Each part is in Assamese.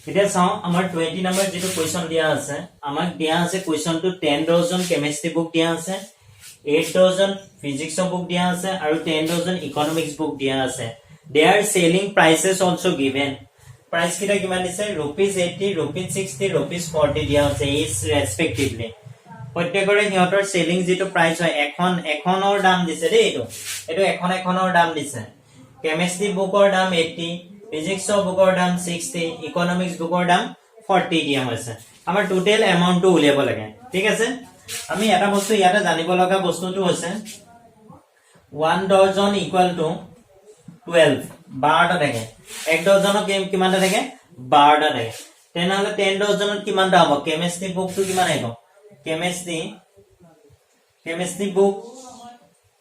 এতিয়া চাও আমাৰ 20 নম্বৰ যেটো কোৱেশ্চন দিয়া আছে আমাক দিয়া আছে কোৱেশ্চনটো 10 ডজন কেমিষ্ট্ৰি বুক দিয়া আছে 8 ডজন ফিজিক্স বুক দিয়া আছে আৰু 10 ডজন ইকোনমিক্স বুক দিয়া আছে they are selling prices also given price কিটা কিমান দিছে rupees 80 rupees 60 rupees 40 দিয়া আছে is respectively প্ৰত্যেকৰে হিহঁতৰ সেলিং যেটো প্ৰাইস হয় এখনৰ দাম দিছে দেই এটো এখনৰ দাম দিছে কেমিষ্ট্ৰি বুকৰ দাম 80 ফিজিক্স বুকৰ দাম 60 ইকোনমিক্স বুকৰ দাম 40 দিয়া হৈছে আমাৰ টোটাল এমাউন্টটো উলিয়াব লাগে ঠিক আছে আমি এটা বস্তু ইয়াতে জানিব লগা বস্তুটো হৈছে 1 ডজন ইকুয়াল টু 12 12টা থাকে 1 ডজনৰ কিমানটা থাকে 12টা থাকে তেনেহলে 10 ডজনত কিমানটা হ'ব কেমিষ্ট্ৰি বুকটো কিমান আহিব chemistry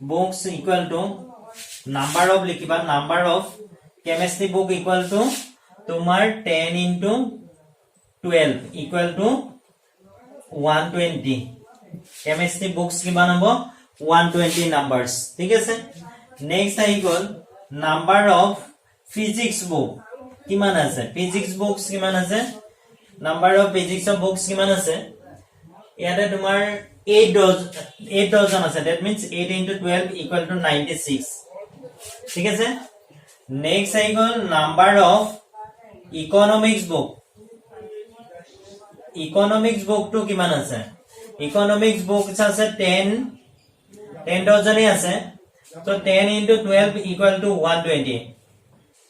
books equal to number of लिखिबा number of chemistry book equal to तुम्हार 10 into 12 equal to 120 chemistry books किमान हबो 120 numbers ठीक है नेक्स्ट आई गल number of physics book किमान আছে physics books किमान আছে number of physics books किमान আছে ইয়াতে তোমাৰ 8 ডজন আছে that means 8 into 12 equal to 96 ঠিক আছে নেক্সট আই গল নাম্বার অফ ইকোনমিক্স বুক টু কিমান আছে ইকোনমিক্স বুক আছে 10 ডজনই আছে তো 10 into 12 equal to 120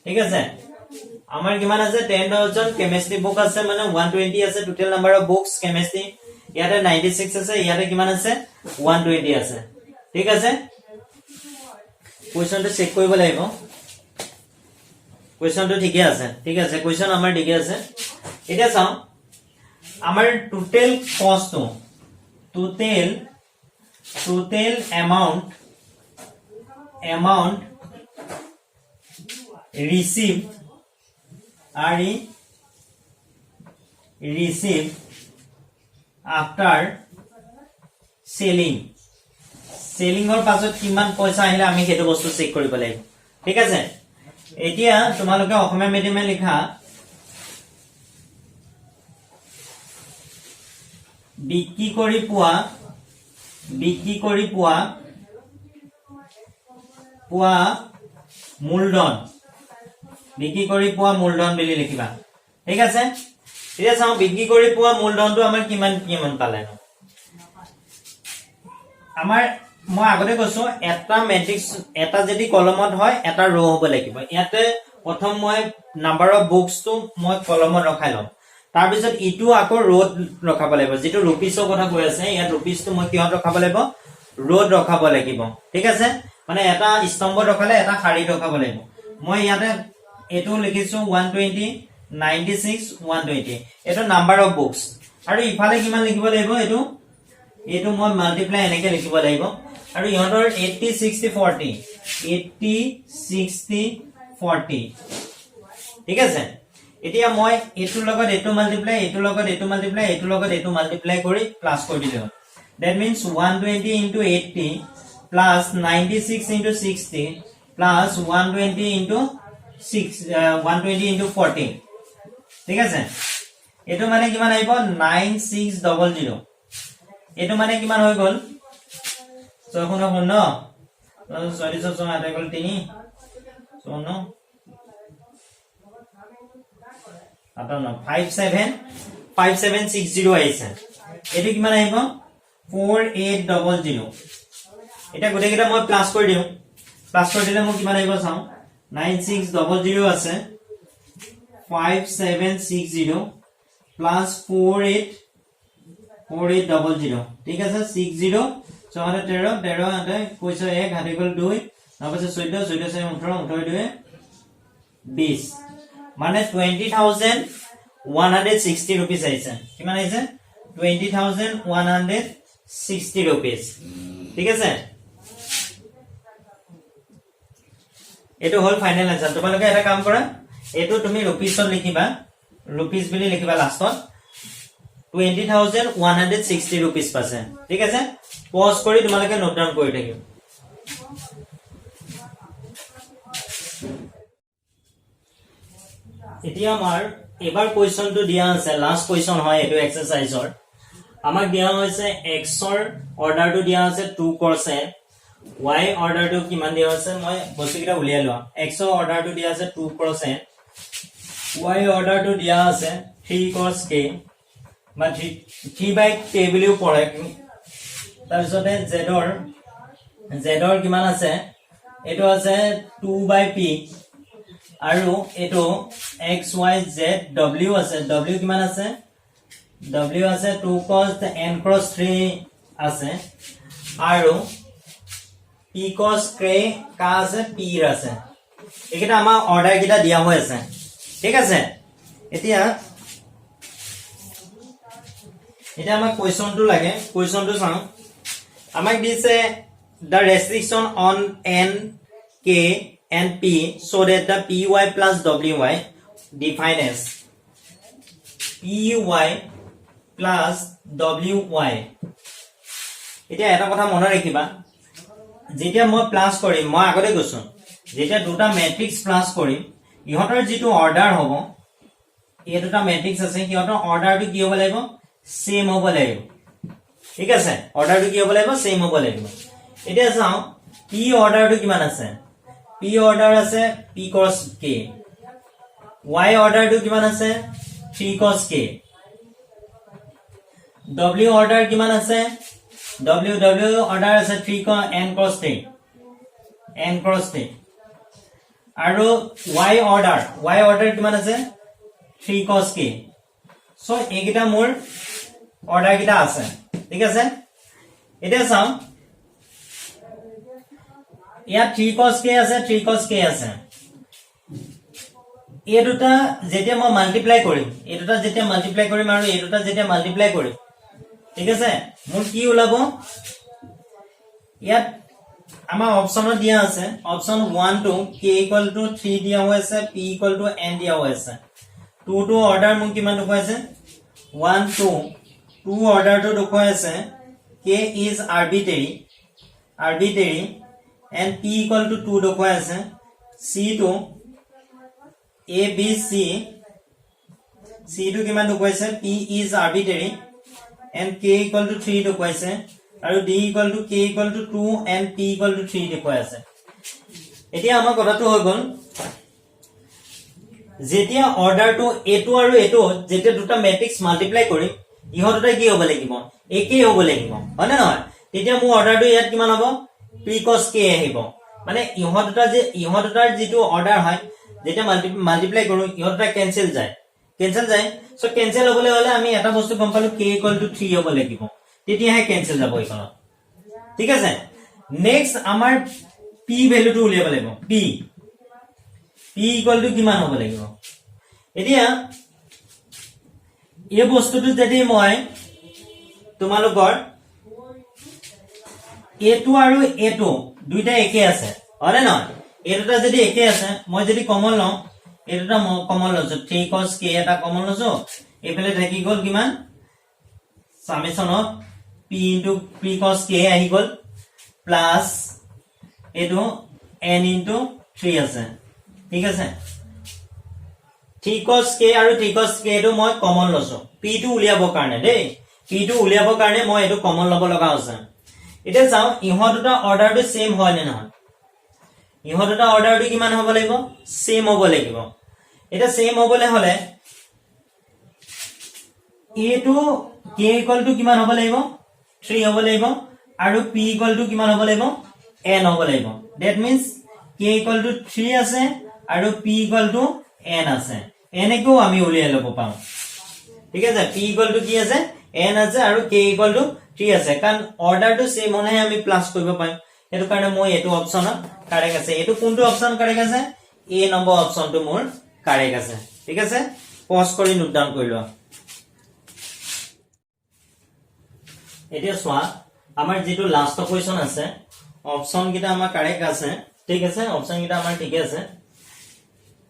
ঠিক আছে আমাৰ কিমান আছে 10 ডজন কেমিষ্ট্ৰি বুক আছে মানে 120 আছে total number of books chemistry ইয়াতে 96 আছে ইয়াতে কিমান আছে 120 আছে ঠিক আছে কোৱেশ্চনটো চেক কৰিব লাগিব কোৱেশ্চনটো ঠিকই আছে ঠিক আছে কোৱেশ্চন আমাৰ ঠিকই আছে এটা চাও আমাৰ টোটাল কষ্ট total amount received after selling or পাছত কিমান পইচা আহিলে আমি হেতু বস্তু চেক কৰিব লাগিব ঠিক আছে এতিয়া তোমালোকে অসমীয়া মিডিয়ামে লিখা বিক্ৰী কৰি পোৱা মূলধন বুলি লিখিবা ঠিক আছে এতিয়া চাও বিক্ৰী কৰি পোৱা মূলধনটো আমাৰ কিমান পালে আমাৰ মই আগতে কৈছো এটা ম্যাট্ৰিক্স এটা যদি কলমত হয় এটা ৰ হ'ব লাগিব ইয়াতে প্ৰথম মই নাম্বাৰ অফ বুকসটো মই কলমত ৰখাই লম তাৰ পিছত ইটো আকৌ ৰোড ৰখাব লাগিব যেটো ৰুপিছৰ কথা কৈ আছে ইয়াত ৰুপিছটো মই কিহত ৰখাব লাগিব ৰোড ৰখাব লাগিব ঠিক আছে মানে এটা স্তম্ভ ৰখালে এটা শাৰী ৰখাব লাগিব মই ইয়াতে এটো লিখিছো 120 96 120 এটো নাম্বাৰ অফ বুকস আৰু ইফালে কিমান লিখিব লাগিব এটো মই মাল্টিপ্লাই এনেকে লিখিব লাগিব আৰু ইহঁতৰ 80 60 40 ঠিক আছে এতিয়া মই এটোৰ লগত এটো মাল্টিপ্লাই এটোৰ লগত এটো মাল্টিপ্লাই এটোৰ লগত এটো মাল্টিপ্লাই কৰি প্লাস কৰি দিলো that means 120 into 80 plus 96 into 60 plus 120 into 120 into 40 ঠিক আছে এটো মানে কিমান আইব 9600 এটো মানে কিমান হৈ গল সখন ন সরি সব সময় আটা গল 3 শূন্য আটা ন 5760 আইছে এটো কিমান আইব 4800 এটা গটে কেটা মই প্লাস কৰি দিও প্লাস কৰি দিলে মই কিমান আইব চাও 9600 আছে 5760 plus 4800 ঠিক আছে 60 14 13 কৈছো 1 হাতে গল 2 তাৰপিছত 14 14 18 18 20 মানে 20160 rupees আইছে কিমান আইছে 20160 rupees ঠিক আছে এটো হল ফাইনাল আনসার তোমালোকে এটা কাম কৰা এটো তুমি ৰুপিছত লিখিবা ৰুপিস বুলি লিখিবা লাষ্টত 20160 rupees পাছে ঠিক আছে পজ কৰি তোমালোকে নোট ডাউন কৰি থাকিবা এতিয়া আমাৰ এবাৰ কোৱেশ্চনটো দিয়া আছে লাষ্ট কোৱেশ্চন হয় এটো এক্সাৰসাইজৰ আমাক দিয়া হৈছে x ৰ অৰ্ডাৰটো দিয়া আছে 2 cos n y অৰ্ডাৰটো কিমান দিয়া আছে মই বস্তুকিটা উলিয়াই লোৱা x ৰ অৰ্ডাৰটো দিয়া আছে 2 cos n y অৰ্ডাৰটো দিয়া আছে 3 cos k বা 3/k বুলিও পঢ়ে তাৰ পিছতে z ৰ কিমান আছে এটো আছে 2/p আৰু এটো x y z w আছে w কিমান আছে w আছে 2 cos n cross 3 আছে আৰু p cos k কা আছে p আছে একেটা আমাৰ অৰ্ডাৰ কিটা দিয়া হৈ আছে ঠিক আছে এতিয়া আমাৰ কোৱেশ্চনটো লাগে কোৱেশ্চনটো চাও আমাক দিছে the restriction on n k and p so that the py plus wy defined as py plus wy এতিয়া এটা কথা মনত ৰাখিবা যেতিয়া মই প্লাস কৰিম মই আগতে কৈছো যেতিয়া দুটা ম্যাট্ৰিক্স প্লাস কৰিম ইহতৰ যেটো অৰ্ডাৰ হ'ব এই দুটা ম্যাট্ৰিক্স আছে ইহতৰ অৰ্ডাৰটো কি হ'ব লাগিব সেম হ'ব লাগিব ঠিক আছে অৰ্ডাৰটো কি হ'ব লাগিব সেম হ'ব লাগিব এতিয়া চাও p অৰ্ডাৰটো কিমান আছে p অৰ্ডাৰ আছে p cos k y অৰ্ডাৰটো কিমান আছে 3 cos k w অৰ্ডাৰ কিমান আছে w অৰ্ডাৰ আছে 3 cos n cos 3 আৰু y অৰ্ডাৰ কিমান আছে 3 cos k সো এইকিটা মোৰ অৰ্ডাৰ কিটা আছে ঠিক আছে এতিয়া চাও ইয়া 3 cos k আছে 3 cos k আছে এই দুটা যেতিয়া মই মাল্টিপ্লাই কৰিম এই দুটা যেতিয়া মাল্টিপ্লাই কৰিম আৰু এই দুটা যেতিয়া মাল্টিপ্লাই কৰিম ঠিক আছে মোৰ কি ওলাব ইয়াত আমাৰ অপচনত দিয়া আছে অপচন 1 to k = 3 দিয়া হৈ আছে p = n দিয়া হৈ আছে 2 to অৰ্ডাৰ মোক কিমান দেখুৱাই আছে 1 to 2 অৰ্ডাৰটো দেখুৱাই আছে k is arbitrary and p = 2 দেখুৱাই আছে c to a b c to কিমান দেখুৱাইছে p is arbitrary and k = 3 দেখুৱাইছে আৰু d = k = 2 and p = 3 দেখুৱাই আছে এতিয়া আমাৰ কথাটো হৈ গল যেতিয়া অৰ্ডাৰটো এটো আৰু এটো যেতিয়া দুটা ম্যাট্ৰিক্স মাল্টিপ্লাই কৰিম ইহতটা কি হ'ব লাগিব একেই হ'ব লাগিব হয় না নহয় তেতিয়া মোৰ অৰ্ডাৰটো ইয়াত কিমান হ'ব p cos k আহিব মানে ইহতটাৰ যেটো অৰ্ডাৰ হয় যেতিয়া মাল্টিপ্লাই কৰো ইহতটা কেনসেল যায় সো কেনসেল হ'বলৈ হলে আমি এটা বস্তু গম পালো k = 3 হ'ব লাগিব তেতিয়াহে কেনসেল যাব ইখন ঠিক আছে নেক্সট আমাৰ p ভ্যালুটো উলিয়াব লাগিব p = কিমান হ'ব লাগিব এতিয়া এই বস্তুটো যদি মই তোমালোকৰ এটো আৰু এটো দুইটা একে আছে হয়নে নহয় এটোটা যদি একে আছে মই যদি কমন লওঁ এটোটা কমন লৈছো 3 cos k এটা কমন লৈছো এফালে থাকি গল কিমান summation of p into p cos k আহি গল প্লাস এটো n into 3 আছে ঠিক আছে 3 cos k আৰু 3 cos k টো মই কমন লৈছো p টো উলিয়াবৰ কাৰণে দেই p টো উলিয়াবৰ কাৰণে মই এটো কমন লব লগা আছে এটা চাও ইহত দুটা অৰ্ডাৰটো সেম হয় নে নহয় ইহত দুটা অৰ্ডাৰটো কিমান হ'ব লাগিব সেম হ'ব লাগিব এটা সেম হ'বলে হলে এটো k = কিমান হ'ব লাগিব 3 হ'ব লাগিব আৰু p = কিমান হ'ব লাগিব n হ'ব লাগিব that means k = 3 আছে আৰু p = n আছে এনেকো আমি উলিয়াই লব পাম ঠিক আছে p = কি আছে n আছে আৰু k = 3 আছে কাৰণ অৰ্ডাৰটো সেম হলেহে আমি প্লাস কৰিব পাৰিম এটো কাৰণে মই এটো অপচনত কাৰেক্ট আছে এটো কোনটো অপচন কাৰেক্ট আছে a নম্বৰ অপচনটো মোৰ কাৰেক্ট আছে ঠিক আছে পজ কৰি নোট ডাউন কৰি লোৱা এতিয়া সোয়া আমাৰ যেটো লাষ্ট কোৱেশ্চন আছে অপচন কিটা আমাৰ কাৰেক্ট আছে ঠিক আছে অপচন কিটা আমাৰ ঠিক আছে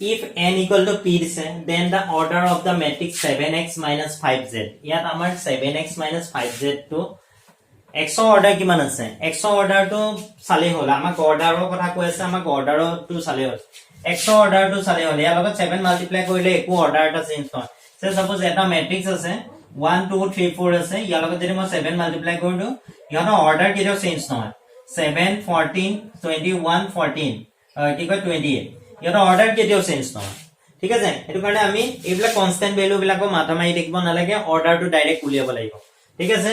if n = p দিছে then the order of the matrix 7x - 5z ইয়াত আমাৰ 7x - 5z টো x অৰ্ডাৰ কিমান আছে x অৰ্ডাৰটো চালে হ'ল আমাক অৰ্ডাৰৰ কথা কৈ আছে আমাক অৰ্ডাৰটো চালে হ'ল x অৰ্ডাৰটো চালে হ'ল ইয়াৰ লগত 7 মাল্টিপ্লাই কৰিলে একো অৰ্ডাৰ এটা চেঞ্জ নহয় সে সাপোজ এটা ম্যাট্ৰিক্স আছে 1 2 3 4 আছে ইয়াৰ লগত যদি মই 7 মাল্টিপ্লাই কৰি দিও ইয়াৰ অৰ্ডাৰ কেতিয়াও চেঞ্জ নহয় 7 14 21 14 কি কয় 28 ইয়াৰ অৰ্ডাৰ কেতিয়াও চেঞ্জ নহয় ঠিক আছে এটো কাৰণে আমি এইবিলাক কনস্ট্যান্ট ভ্যালু বিলাকো মাথা মাৰি দেখিব নালাগে অৰ্ডাৰটো ডাইৰেক্ট উলিয়াব লাগিব ঠিক আছে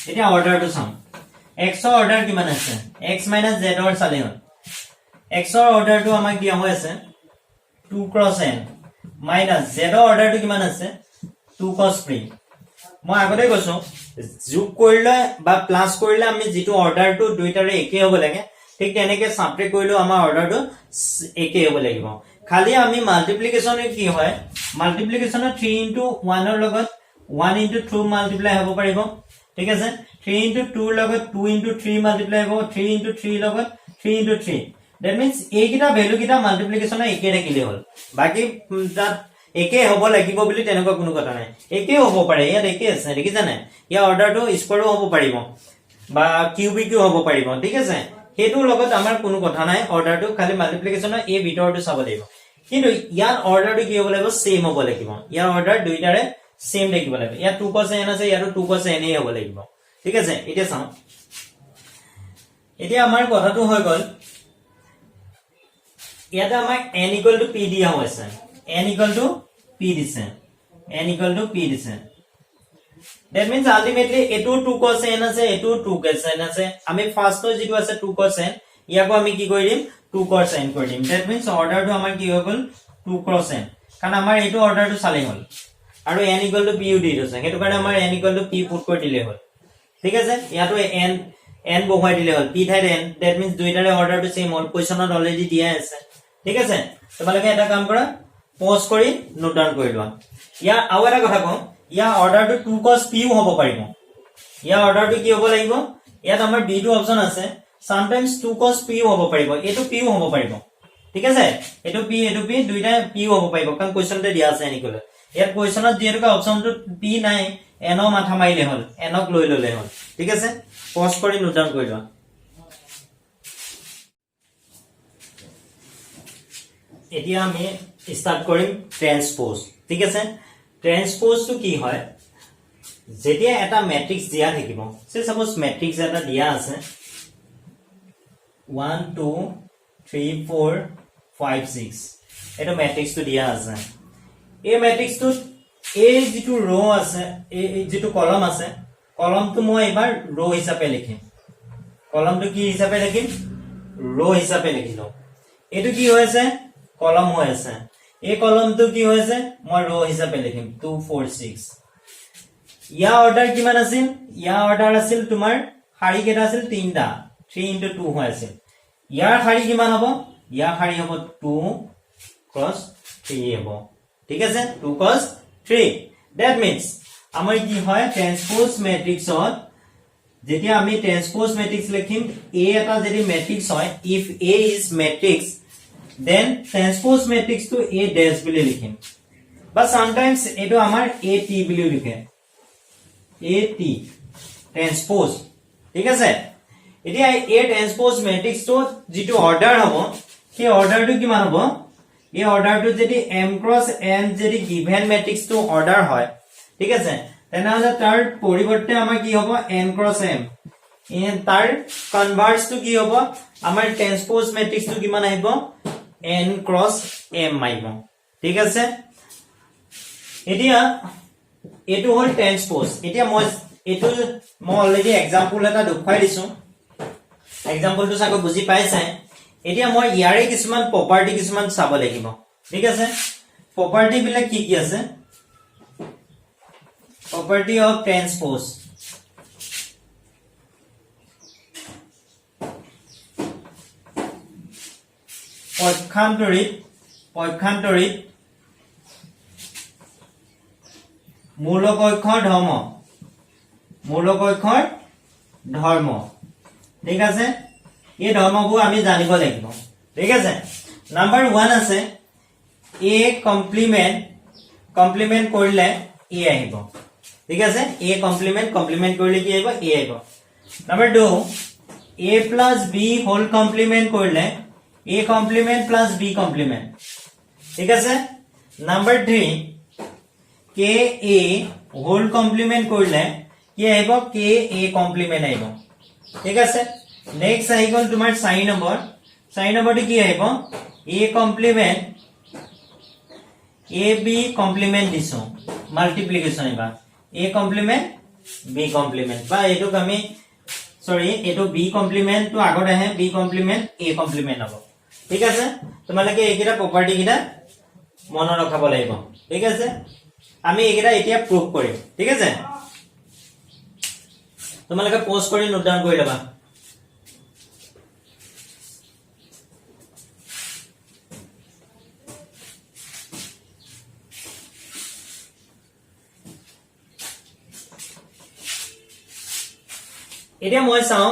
এতিয়া অৰ্ডাৰটো চাম x ৰ অৰ্ডাৰ কিমান আছে x - z ৰ চালে হ'ল x ৰ অৰ্ডাৰটো আমাক দিয়া হৈ আছে 2 × n মাইনাস z ৰ অৰ্ডাৰটো কিমান আছে 2 cos 3 মই আগতে কৈছো যোগ কৰিলে বা প্লাস কৰিলে আমি যেটো অৰ্ডাৰটো দুইটাৰে একে হ'ব লাগে ঠিক তেনেকে সাবট্ৰেক্ট কৰিলেও আমাৰ অৰ্ডাৰটো একে হ'ব লাগিব খালি আমি মাল্টিপ্লিকেশনে কি হয় মাল্টিপ্লিকেশনে 3 * 1 ৰ লগত 1 * 2 মাল্টিপ্লাই হ'ব পাৰিব ঠিক আছে 3 * 2 ৰ লগত 2 * 3 মাল্টিপ্লাই হ'ব 3 * 3 লগত 3 * 3 that means এইকিটা ভ্যালু কিটা মাল্টিপ্লিকেশনে একে থাকিলে হ'ল বাকি তাত একে হ'ব লাগিব বুলি তেনেকুৱা কোনো কথা নাই একে হ'ব পাৰে ইয়াত একে আছে দেখিছা নাই ইয়া অৰ্ডাৰটো স্কোৱাৰো হ'ব পাৰিব বা কিউবিকো হ'ব পাৰিব ঠিক আছে হেতু লগত আমাৰ কোনো কথা নাই অৰ্ডাৰটো খালি মাল্টিপ্লিকেশনৰ এই ভিতৰটো চাব লাগিব কিন্তু ইয়াৰ অৰ্ডাৰটো কি হ'ব লাগিব সেম হ'ব লাগিব ইয়াৰ অৰ্ডাৰ দুইটাৰে সেম দেখিব লাগিব ইয়া 2 cos n আছে ইয়াৰো 2 cos n এ হ'ব লাগিব ঠিক আছে এতিয়া চাও এতিয়া আমাৰ কথাটো হৈ গল ইয়াতে আমাক n = p দিয়া হৈছে n = p দিছে n = p দিছে that means ultimately এটো 2 cos n আছে এটো 2 cos n আছে আমি ফাৰ্স্টৰ যেটো আছে 2 cos n ইয়াকো আমি কি কৰি দিম 2 cos n কৰি দিম that means অৰ্ডাৰটো আমাৰ কি হৈ গল 2 cos n কাৰণ আমাৰ এটো অৰ্ডাৰটো চালে হ'ল আৰু n = p দি দিছে হেতু কাৰণে আমাৰ n = p পুট কৰি দিলে হ'ল ঠিক আছে ইয়াতো n বহুৱাই দিলে হ'ল p ঠাইত n that means দুইটাৰে অৰ্ডাৰটো সেম হ'ল কোৱেশ্চনত অলৰেডি দিয়া আছে ঠিক আছে তোমালোকে এটা কাম কৰা পজ কৰি নোট ডাউন কৰি লোৱা ইয়া আৰু এটা কথা কম ইয়া অৰ্ডাৰটো 2 cos p হ'ব পাৰিব ইয়া অৰ্ডাৰটো কি হ'ব লাগিব ইয়াত আমাৰ b টো অপচন আছে sometimes 2 cos p হ'ব পাৰিব এটো p হ'ব পাৰিব ঠিক আছে এটো p দুইটা p হ'ব পাৰিব কাৰণ কোৱেশ্চনতে দিয়া আছে এনিকলে ইয়াত কোৱেশ্চনত যেনেকা অপচনটো p নাই n মাথা মাৰিলে হ'ল n ক লৈ ললে হ'ল ঠিক আছে পজ কৰি নোট ডাউন কৰি লোৱা এতিয়া আমি স্টাৰ্ট কৰিম ট্ৰান্সপোজ ঠিক আছে ট্ৰান্সপোজ টু কি হয় যেতিয়া এটা ম্যাট্ৰিক্স দিয়া থাকিব সে সাপোজ ম্যাট্ৰিক্স এটা দিয়া আছে 1 2 3 4 5 6 এটা ম্যাট্ৰিক্স টু দিয়া আছে এই ম্যাট্ৰিক্স টু এই যেটো ৰো আছে এই যেটো কলম আছে কলমটো মই এবাৰ ৰো হিচাপে লিখিম কলমটো কি হিচাপে লিখিম ৰো হিচাপে লিখিলো এটো কি হৈছে কলম হৈ আছে এই কলমটো কি হৈছে মই ৰো হিচাপে লিখিম 2 4 6 ইয়া অৰ্ডাৰ কিমান আছিল ইয়া অৰ্ডাৰ আছিল তোমাৰ শাৰী কেটা আছিল তিনটা 3 * 2 হৈ আছিল ইয়াৰ শাৰী কিমান হ'ব ইয়াৰ শাৰী হ'ব 2 cos 3 হ'ব ঠিক আছে 2 cos 3 that means আমাৰ কি হয় ট্ৰান্সপোজ ম্যাট্ৰিক্সত যেতিয়া আমি ট্ৰান্সপোজ ম্যাট্ৰিক্স লিখিম a এটা যদি ম্যাট্ৰিক্স হয় if a is matrix then transpose matrix to a dash বুলি লিখিম বা sometimes এটো আমাৰ at বুলি লিখে at transpose ঠিক আছে এতিয়া a transpose matrix to যেটো অৰ্ডাৰ হ'ব সেই অৰ্ডাৰটো কিমান হ'ব এই অৰ্ডাৰটো যদি m cross n যদি given matrix to অৰ্ডাৰ হয় ঠিক আছে তেনেহলে তাৰ পৰিৱৰ্তে আমাৰ কি হ'ব n cross m তাৰ কনভাৰ্স টু কি হ'ব আমাৰ ট্ৰান্সপোজ ম্যাট্ৰিক্স টু কিমান আহিব n cross m আহিব ঠিক আছে এতিয়া এটো হ'ল ট্ৰান্সপোজ এতিয়া মই অলৰেডি এক্সাম্পল এটা দেখুৱাই দিছো এক্সাম্পলটো চাগে বুজি পাইছে এতিয়া মই ইয়াৰে কিছুমান প্ৰপাৰ্টি কিছুমান চাব লাগিব ঠিক আছে প্ৰপাৰ্টি বিলাক কি আছে property of transpose পক্ষান্তৰিত মূলকক্ষৰ ধৰ্ম ঠিক আছে এই ধৰ্মবোৰ আমি জানিব লাগিব ঠিক আছে নাম্বাৰ 1 আছে a কমপ্লিমেন্ট কৰিলে a আহিব ঠিক আছে a কমপ্লিমেন্ট কৰিলে কি আহিব a আহিব Number 2, a plus b whole complement করলে a complement plus b complement ঠিক আছে। Number 3, k a whole complement করলে কি আহিব k a complement আহিব ঠিক আছে। নেক্সট আহি গল তোমাৰ 4 নম্বৰ, 4 নম্বৰটো কি আহিব a complement a b complement দিছো মাল্টিপ্লিকেশন এবা a complement b complement বা এটো আমি সরি এটো b complement তো আগত আহে b complement a complement হ'ব ঠিক আছে। তোমালোকে এইকেইটা প্ৰপাৰ্টি কেইটা মনত ৰাখিব লাগিব ঠিক আছে। আমি এইকেইটা এতিয়া প্ৰুভ কৰিম ঠিক আছে। তোমালোকে পোস্ট কৰি নোট ডাউন কৰি লবা। এতিয়া মই চাও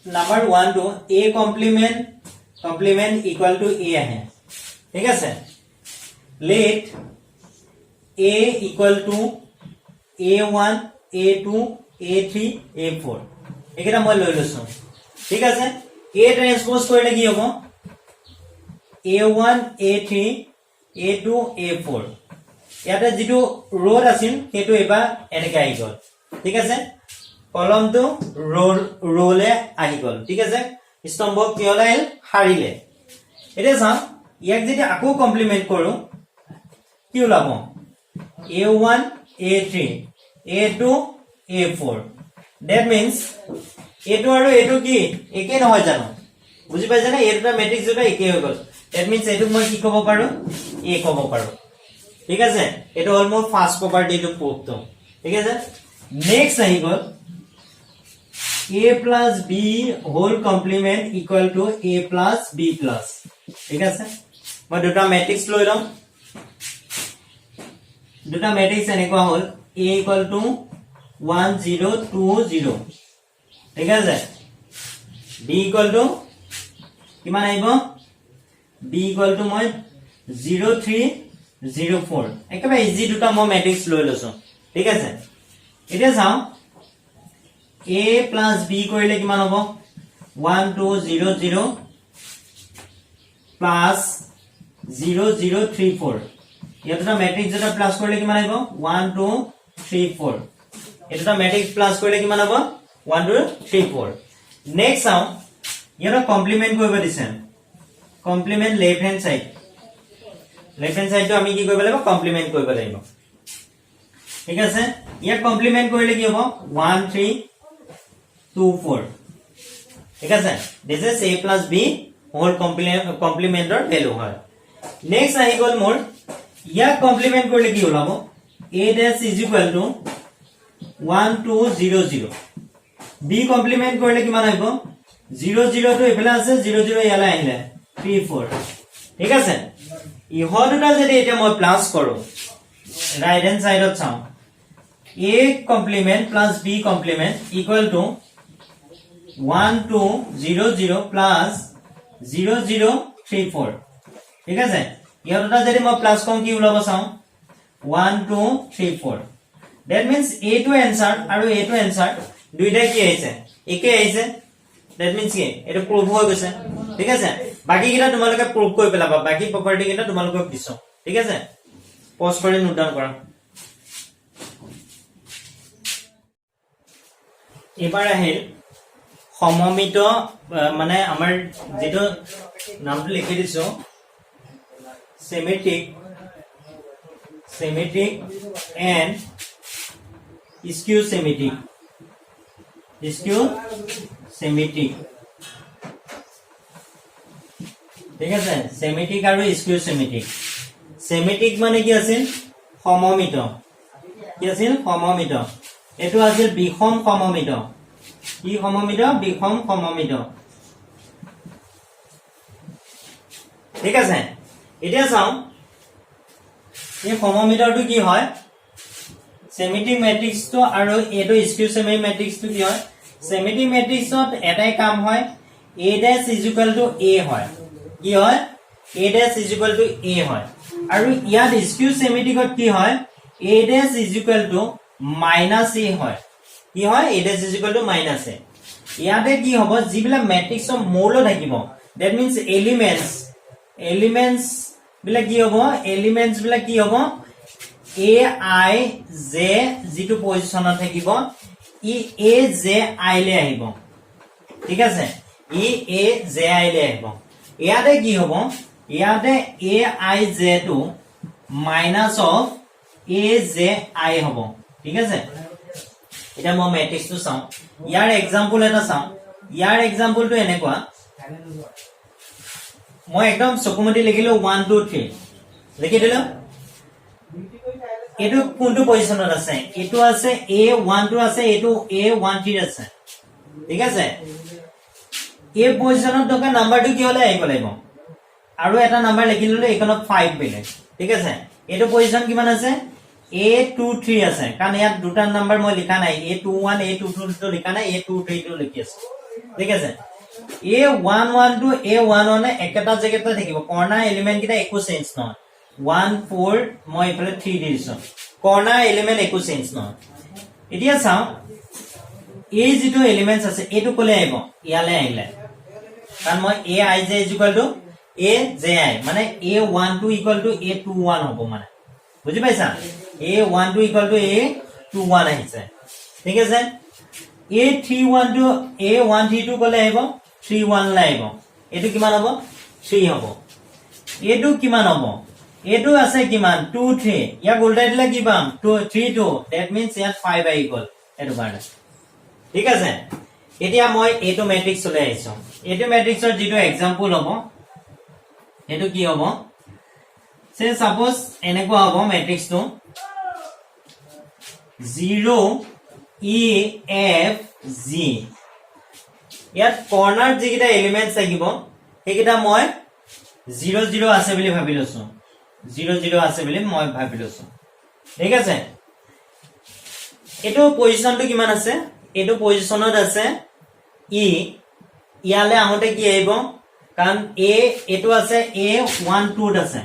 নাম্বাৰ 1 টো a complement equal to a আহে ঠিক আছে। let a equal to a1 a2 a3 a4 একেটা মই লৈ লৈছো ঠিক আছে। a ট্রান্সপোজ কৰিলে কি হ'ব a1 a3 a2 a4 ইয়াতে যেটো ৰোড আছিল সেইটো এবা এনেকৈ আহি গল ঠিক আছে। কলমটো ৰোলে আহি গল ঠিক আছে। স্তম্ভ কি হলে হাৰিলে। এতিয়া চাও ইয়াক যদি আকৌ কমপ্লিমেন্ট কৰো কি ওলাব a1 a3 a2 a4 that means a2 আৰু a2 কি একে নহয় জানো বুজি পাইছা না। এই দুটা ম্যাট্ৰিক্স দুটা একে হৈ গল that means এটো মই কি ক'ব পাৰো a ক'ব পাৰো ঠিক আছে। এটো হল মোৰ ফাৰ্স্ট প্ৰপাৰ্টি টু প্ৰুভ তো ঠিক আছে। নেক্সট আহি গল a plus b whole complement equal to a plus b plus ঠিক আছে। মই দুটা ম্যাট্ৰিক্স লৈ লম। দুটা ম্যাট্ৰিক্স এনেকুৱা হল a equal to 1 0 2 0 ঠিক আছে। b equal to কিমান আহিব b equal to মই 0 3 0 4 একেবাৰে ইজি দুটা মই ম্যাট্ৰিক্স লৈ লৈছো ঠিক আছে। এতিয়া চাও a plus b কৰিলে কিমান হ'ব 1 2 0 0 plus 0 0 3 4 ইয়াতটা ম্যাট্ৰিক্স যেটা প্লাস কৰিলে কিমান আহিব 1 2 3 4 এটা ম্যাট্ৰিক্স প্লাস কৰিলে কিমান হ'ব 1 2 3 4। নেক্সট চাও ইয়াৰ কমপ্লিমেন্ট কৰিব দিছে কমপ্লিমেন্ট লেফট হ্যান্ড সাইড তো আমি কি কৰিব লাগিব কমপ্লিমেন্ট কৰিব লাগিব ঠিক আছে। ইয়াক কমপ্লিমেন্ট কৰিলে কি হ'ব 1 3 2 4 ঠিক আছে। This is a plus b whole কমপ্লিমেন্টৰ ভ্যালু হয়। নেক্সট আহি গল মোৰ ইয়াক কমপ্লিমেন্ট কৰিলে কি ওলাব a dash is equal to 1 2 0 0 b complement কৰিলে কিমান আহিব 0 0 তো এফালে আছে 0 0 ইয়ালে আহিলে 3 4 ঠিক আছে। ইহত দুটা যদি এটা মই প্লাস কৰো রাইট হ্যান্ড সাইডত চাও a complement plus b complement equal to 1 2 0 0 plus 0 0 3 4 ঠিক আছে। ইয়াৰ দুটা যদি মই প্লাস কম কি ওলাব চাও 1 2 3 4 that means a to answer আৰু a to answer দুইটা কি আহিছে একে আহিছে that means কি এটা প্ৰুভ হৈ গৈছে ঠিক আছে। বাকি কিটা তোমালোকে প্ৰুভ কৰি পেলাবা বাকি প্ৰপাৰ্টি কিটা তোমালোকক দিছো ঠিক আছে। পজ কৰি নোট ডাউন কৰা। এবাৰ আহিল সমমিত মানে আমাৰ যেটো নামটো লিখি দিছো symmetric and skew symmetric ঠিক আছে। symmetric আৰু skew symmetric symmetric মানে কি আছিল সমমিত কি আছিল সমমিত এটো আছিল বিষম সমমিত কি সমমিত বিষম সমমিত ঠিক আছে। এতিয়া চাও এই সমমিতৰটো কি হয় symmetric matrix তো আৰু এটো skew symmetric matrix তো কি হয় symmetric matrixত এটাই কাম হয় a dash is equal to a হয় কি হয় a dash is equal to a হয় আৰু ইয়াত skew symmetricত কি হয় a dash is equal to minus a হয় কি হয় a dash is equal to minus a ইয়াতে কি হ'ব যিবিলাক মেট্ৰিক্সৰ মৌল থাকিব দ্যাট মিন্স এলিমেন্টস বিলাক কি হ'ব এলিমেন্টস বিলাক কি হ'ব এ আই জে যেটো পজিশনত থাকিব ই এ জে আই লে আহিব ঠিক আছে ই এ জে আই লে আহিব ইয়াতে কি হ'ব ইয়াতে A I J two minus of A J I হ'ব ঠিক আছে এটা মই মেট্ৰিক্স তো চাও ইয়াৰ एग्जांपल এটা চাও ইয়াৰ एग्जांपल তো এনেকুৱা মই একদম চকুমতি লিখিলো 1 2 3 লিখি দিলো এটো কোনটো পজিশনত আছে এটো আছে a12 আছে এটো a13 আছে ঠিক আছে এই পজিশনত থকা নাম্বাৰটো কি হলে আহিব লাগিব আৰু এটা নাম্বাৰ লিখি ললো এখনত 5 বেলে ঠিক আছে এটো পজিশন কিমান আছে a23 আছে কাৰণ ইয়াত দুটা নাম্বাৰ মই লিখা নাই a21 a22 তো লিখা নাই a23 তো লিখি আছে ঠিক আছে a11 to a11 একেটা জেগাতে থাকিব কৰ্ণাৰ এলিমেন্ট কিটা একো চেঞ্জ নহয় 1 4 মই ইফালে 3 দিছো কৰ্ণাৰ এলিমেন্ট একো চেঞ্জ নহয় এতিয়া চাও এই যেটো এলিমেন্টস আছে এটো কলে আহিব ইয়ালে আহিলে কাৰণ মই aij a ji মানে a12 a21 হ'ব মানে বুজি পাইছা a12 a21 আহিছে ঠিক আছে a31 to a132 কলে আহিব 31 লে আহিব এটো কিমান হ'ব 3 হ'ব এটো কিমান হ'ব এটো আছে কিমান 2 3 ইয়াক উল্টাই দিলে কি পাম 2 3 2 দ্যাট মিন্স ইয়াত 5 আহি গল এটো কাৰণে ঠিক আছে এতিয়া মই এটো ম্যাট্ৰিক্স লৈ আহিছো এটো ম্যাট্ৰিক্সৰ যেটো एग्जांपल হ'ব এটো কি হ'ব সে সাপোজ এনেকুৱা হ'ব ম্যাট্ৰিক্স তো 0 e f g ইয়াত কৰ্ণাৰ যিকিটা এলিমেন্টস থাকিব সেইকিটা মই 0 0 আছে বুলি ভাবি লৈছো 0 0 আছে বুলি মই ভাবি লৈছো ঠিক আছে এটো পজিশনটো কিমান আছে এটো পজিশনত আছে ই ইয়ালে আহতে কি আহিব কাৰণ এ এটো আছে a12 ত আছে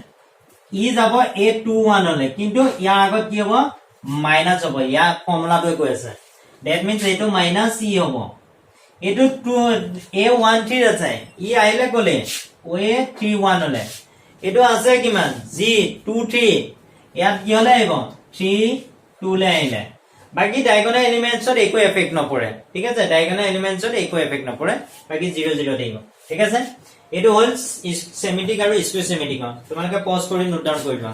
ই যাব a21 হলে কিন্তু ইয়াৰ আগত কি হ'ব মাইনাস হ'ব ইয়া ফৰ্মুলাটো কৈ আছে দ্যাট মিন্স এটো মাইনাস ই হ'ব এটো a13 আছে ই আহিলে কলে a31 হলে এটো আছে কিমান g23 ইয়াত কি হলে আহিব 32 লে আহিলে বাকি ডায়াগোনাল এলিমেন্টছত একো এফেক্ট নপৰে ঠিক আছে ডায়াগোনাল এলিমেন্টছত একো এফেক্ট নপৰে বাকি 0 0 থাকিব ঠিক আছে এটো হল সেমিটিক আৰু স্কুৱেৰ সেমিটিক তোমালোকে পজ কৰি নোট ডাউন কৰিবা